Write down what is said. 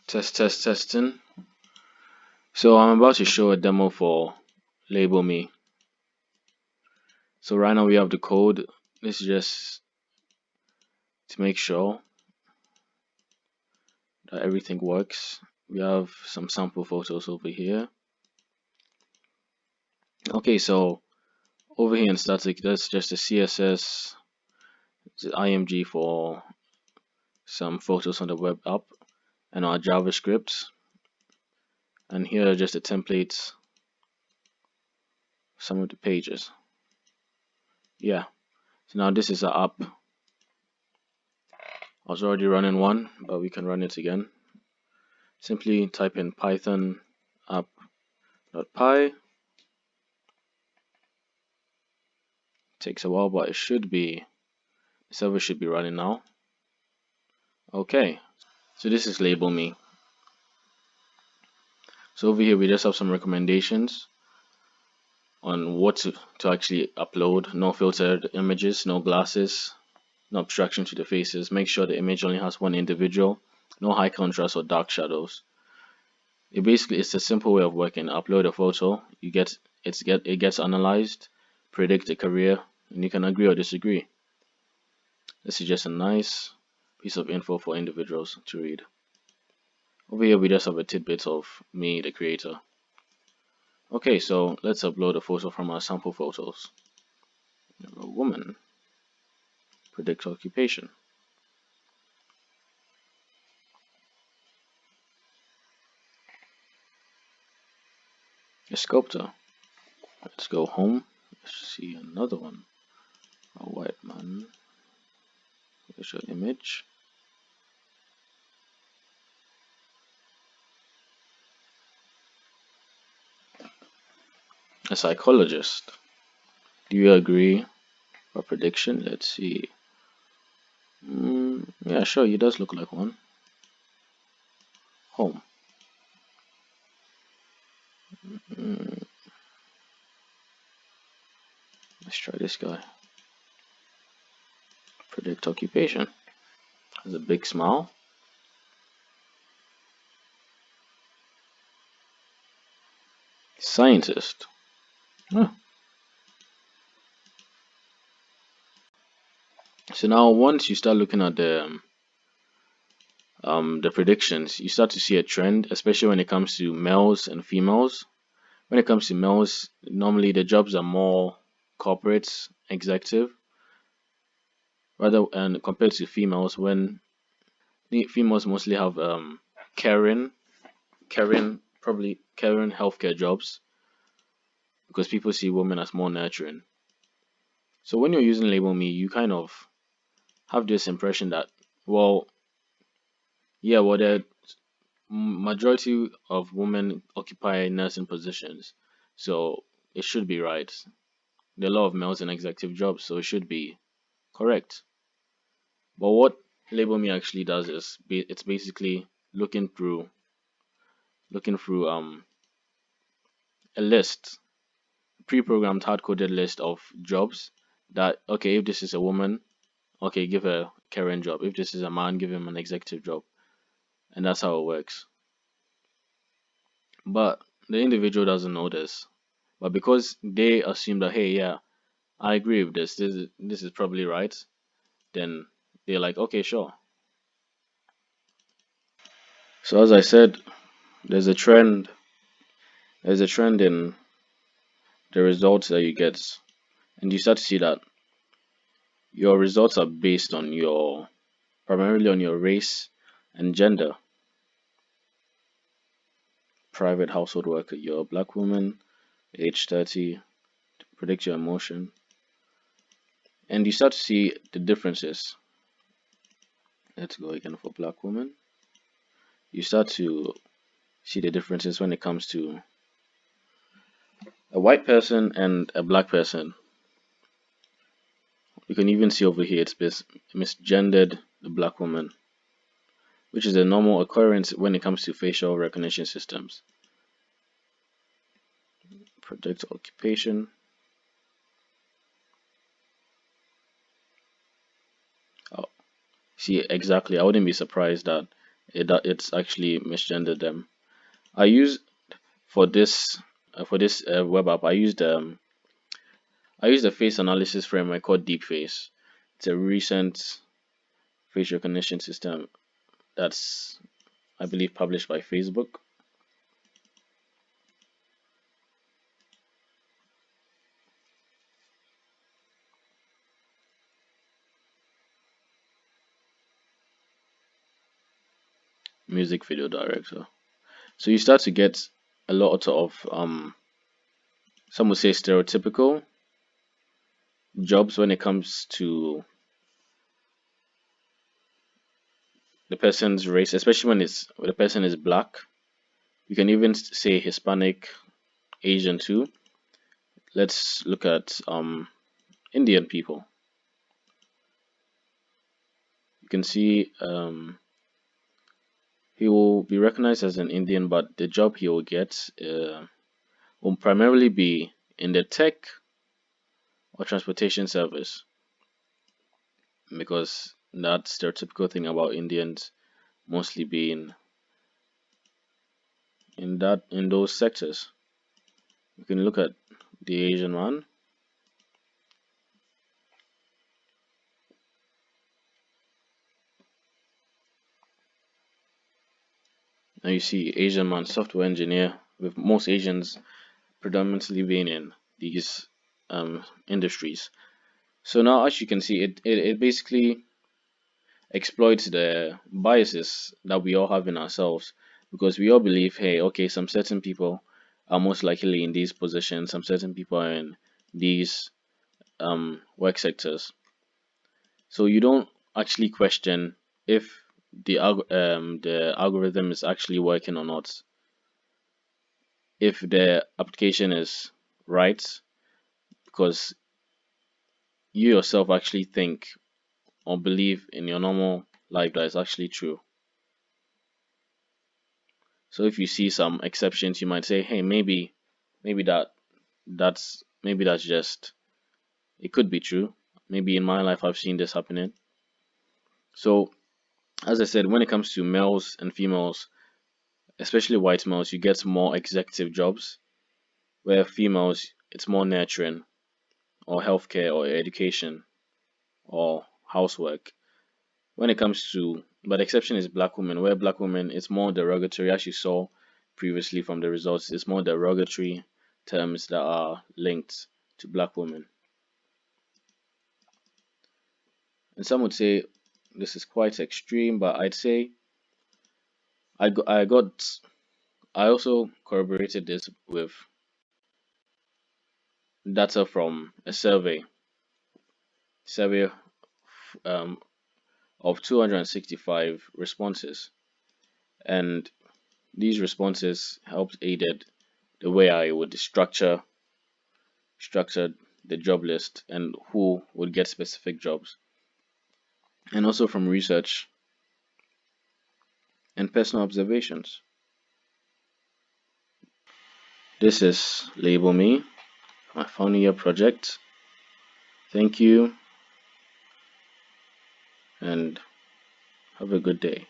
Testing. So I'm about to show a demo for Label Me. So right now we have the code. This is just to make sure that everything works. We have some sample photos over here. Okay, so over here in static, that's just a CSS, the IMG for some photos on the web app, and our JavaScript. And here are just the templates, some of the pages. Yeah, so now this is our app. I was already running one, but we can run it again. Simply type in python app.py. Takes a while, but the server should be running now. Okay, so this is Label Me. So over here we just have some recommendations on what to actually upload. No filtered images, no glasses, no abstraction to the faces. Make sure the image only has one individual. No high contrast or dark shadows. It's a simple way of working. Upload a photo, it gets analyzed, predict a career, and you can agree or disagree. This is just a nice piece of info for individuals to read. Over here we just have a tidbit of me, the creator. Okay, so let's upload a photo from our sample photos. A woman. Predict occupation. A sculptor. Let's go home. Let's see another one. A white man. Visual image. A psychologist. Do you agree? Or prediction? Let's see. Yeah, sure, he does look like one. Home. Let's try this guy. Predict occupation. Has a big smile. Scientist. Huh. So now once you start looking at the predictions, you start to see a trend, especially when it comes to males and females. When it comes to males, normally the jobs are more corporate, executive, rather and compared to females, when the females mostly have caring, probably caring healthcare jobs, because people see women as more nurturing. So when you're using Label Me, you kind of have this impression that, well, yeah, well, the majority of women occupy nursing positions, so it should be right. There are a lot of males in executive jobs, so it should be correct. But what Label Me actually does is it's basically looking through a list, pre-programmed hard-coded list of jobs that, okay, if this is a woman, okay, give her a caring job. If this is a man, give him an executive job, and that's how it works. But the individual doesn't know this. But because they assume that, hey, yeah, I agree with this. This is probably right. Then they're like, okay, sure. So as I said, there's a trend. There's a trend in the results that you get, and you start to see that your results are based on primarily on your race and gender. Private household worker, you're a black woman, age 30, predict your emotion, and you start to see the differences. Let's go again for black woman. You start to see the differences when it comes to a white person and a black person. You can even see over here it's misgendered the black woman, which is a normal occurrence when it comes to facial recognition systems. Predict occupation. Oh, see, exactly. I wouldn't be surprised that it's actually misgendered them. I use for this web app. I used a face analysis framework called Deepface. It's a recent face recognition system that's, I believe, published by Facebook. Music video director. So you start to get a lot of some would say stereotypical jobs when it comes to the person's race, especially when the person is black. You can even say Hispanic, Asian too. Let's look at Indian people. You can see he will be recognized as an Indian, but the job he will get will primarily be in the tech or transportation service, because that stereotypical thing about Indians mostly being in those sectors. You can look at the Asian one. Now you see Asian man, software engineer, with most Asians predominantly being in these industries. So now, as you can see, it basically exploits the biases that we all have in ourselves, because we all believe, hey, okay, some certain people are most likely in these positions, some certain people are in these work sectors. So you don't actually question if the algorithm is actually working or not, if the application is right, because you yourself actually think or believe in your normal life that is actually true. So if you see some exceptions, you might say, hey, maybe that's just, it could be true. Maybe in my life I've seen this happening. So as I said, when it comes to males and females, especially white males, you get more executive jobs, where females it's more nurturing or healthcare or education or housework. When it comes to, but the exception is black women, where black women it's more derogatory, as you saw previously from the results, it's more derogatory terms that are linked to black women. And some would say this is quite extreme, but I'd say I also corroborated this with data from a survey um, of 265 responses, and these responses helped aided the way I would structure the job list and who would get specific jobs, and also from research and personal observations. This is Label Me, my final year project. Thank you and have a good day.